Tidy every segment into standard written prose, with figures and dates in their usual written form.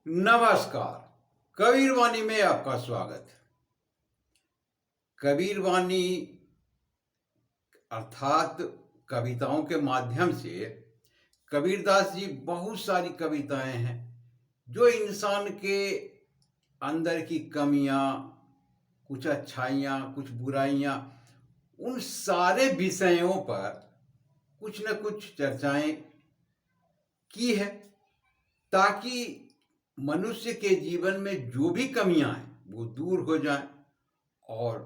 नमस्कार। कबीर वाणी में आपका स्वागत। कबीर वाणी अर्थात कविताओं के माध्यम से कबीरदास जी बहुत सारी कविताएं हैं जो इंसान के अंदर की कमियां, कुछ अच्छाइयां, कुछ बुराइयां, उन सारे विषयों पर कुछ न कुछ चर्चाएं की है ताकि मनुष्य के जीवन में जो भी कमियां हैं वो दूर हो जाएं और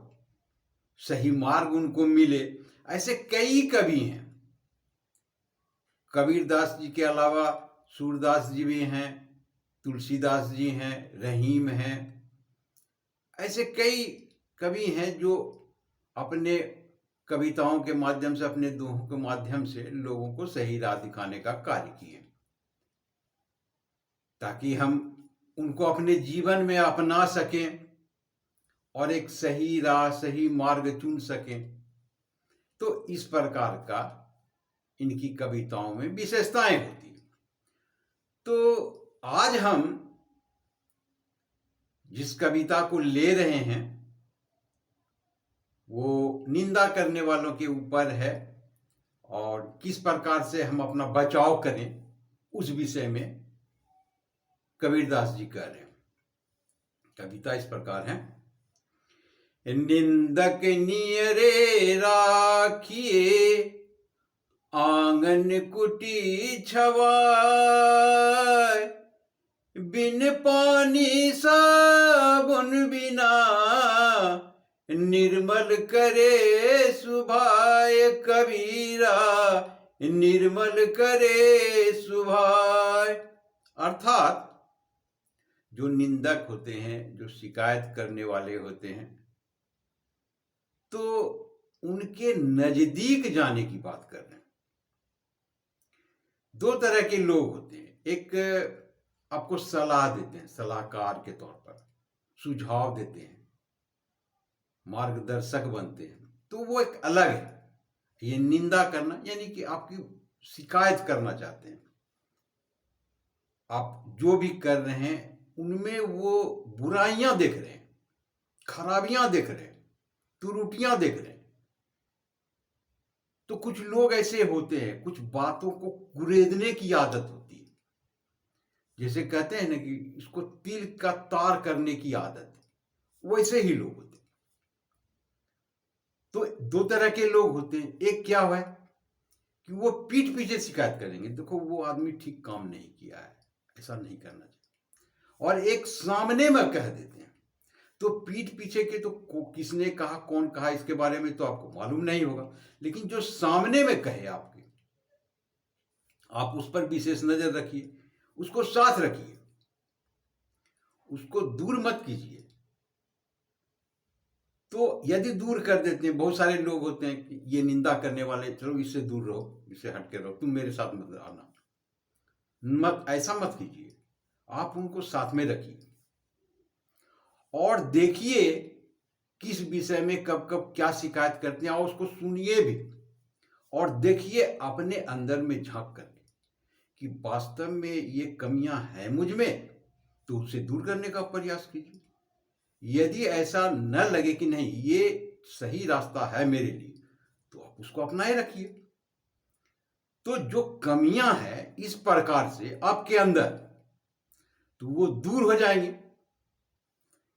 सही मार्ग उनको मिले। ऐसे कई कवि हैं। कबीरदास जी के अलावा सूरदास जी भी हैं, तुलसीदास जी हैं, रहीम हैं। ऐसे कई कवि हैं जो अपने कविताओं के माध्यम से, अपने दोहों के माध्यम से लोगों को सही राह दिखाने का कार्य किए ताकि हम उनको अपने जीवन में अपना सकें और एक सही राह, सही मार्ग चुन सकें। तो इस प्रकार का इनकी कविताओं में विशेषताएं होती हैं। तो आज हम जिस कविता को ले रहे हैं वो निंदा करने वालों के ऊपर है और किस प्रकार से हम अपना बचाव करें उस विषय में कबीरदास जी कह रहे हैं। कविता इस प्रकार है। निंदक नियरे राखिए आंगन कुटी छवाय, बिन पानी साबुन बिना निर्मल करे सुभाय कबीरा, निर्मल करे सुभाय। अर्थात जो निंदक होते हैं, जो शिकायत करने वाले होते हैं, तो उनके नजदीक जाने की बात कर रहे हैं। दो तरह के लोग होते हैं। एक आपको सलाह देते हैं, सलाहकार के तौर पर सुझाव देते हैं, मार्गदर्शक बनते हैं, तो वो एक अलग है। ये निंदा करना यानी कि आपकी शिकायत करना चाहते हैं। आप जो भी कर रहे हैं उनमें वो बुराइयां देख रहे हैं, खराबियां देख रहे हैं, त्रुटियां देख रहे हैं। तो कुछ लोग ऐसे होते हैं, कुछ बातों को कुरेदने की आदत होती है। जैसे कहते हैं ना कि इसको तिल का तार करने की आदत है, वैसे ही लोग होते हैं। तो दो तरह के लोग होते हैं। एक क्या हुआ है कि वो पीठ पीछे शिकायत करेंगे, देखो वो आदमी ठीक काम नहीं किया है, ऐसा नहीं करना चाहिए। और एक सामने में कह देते हैं। तो पीठ पीछे के तो किसने कहा, कौन कहा, इसके बारे में तो आपको मालूम नहीं होगा, लेकिन जो सामने में कहे आपके, आप उस पर विशेष नजर रखिए, उसको साथ रखिए, उसको दूर मत कीजिए। तो यदि दूर कर देते हैं, बहुत सारे लोग होते हैं कि ये निंदा करने वाले, चलो इससे दूर रहो, इससे हट के रहो, तुम मेरे साथ मत आना, मत, ऐसा मत कीजिए। आप उनको साथ में रखिए और देखिए किस विषय में कब कब क्या शिकायत करते हैं, और उसको सुनिए भी और देखिए अपने अंदर में झांक करके कि वास्तव में ये कमियां हैं मुझ में, तो उसे दूर करने का प्रयास कीजिए। यदि ऐसा न लगे कि नहीं ये सही रास्ता है मेरे लिए, तो आप उसको अपनाए रखिए। तो जो कमियां हैं इस प्रकार से आपके अंदर, तो वो दूर हो जाएंगे।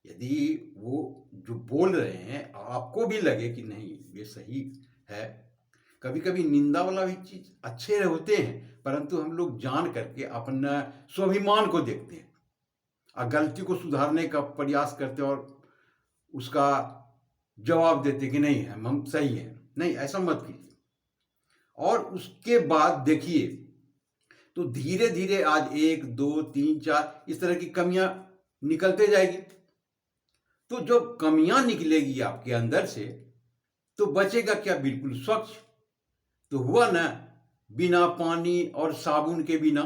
यदि वो जो बोल रहे हैं आपको भी लगे कि नहीं ये सही है, कभी कभी निंदा वाला भी चीज अच्छे होते हैं, परंतु हम लोग जान करके अपना स्वाभिमान को देखते हैं और गलती को सुधारने का प्रयास करते हैं और उसका जवाब देते कि नहीं हम सही हैं। नहीं, ऐसा मत कीजिए। और उसके बाद देखिए तो धीरे धीरे आज 1 2 3 4 इस तरह की कमियां निकलते जाएगी। तो जो कमियां निकलेगी आपके अंदर से, तो बचेगा क्या? बिल्कुल स्वच्छ। तो हुआ ना, बिना पानी और साबुन के बिना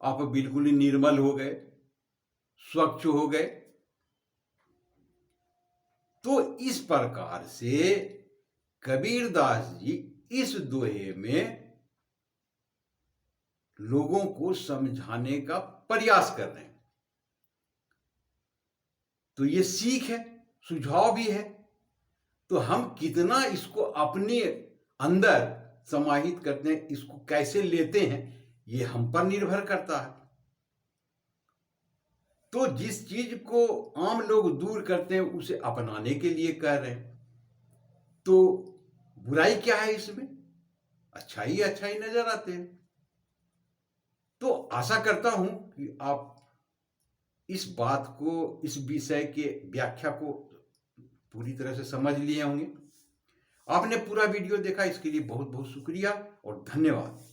आप बिल्कुल ही निर्मल हो गए, स्वच्छ हो गए। तो इस प्रकार से कबीरदास जी इस दोहे में लोगों को समझाने का प्रयास कर रहे हैं। तो ये सीख है, सुझाव भी है। तो हम कितना इसको अपने अंदर समाहित करते हैं, इसको कैसे लेते हैं, ये हम पर निर्भर करता है। तो जिस चीज को आम लोग दूर करते हैं उसे अपनाने के लिए कह रहे हैं। तो बुराई क्या है इसमें? अच्छाई अच्छाई नजर आते हैं। तो आशा करता हूं कि आप इस बात को, इस विषय के व्याख्या को पूरी तरह से समझ लिए होंगे। आपने पूरा वीडियो देखा, इसके लिए बहुत बहुत शुक्रिया और धन्यवाद।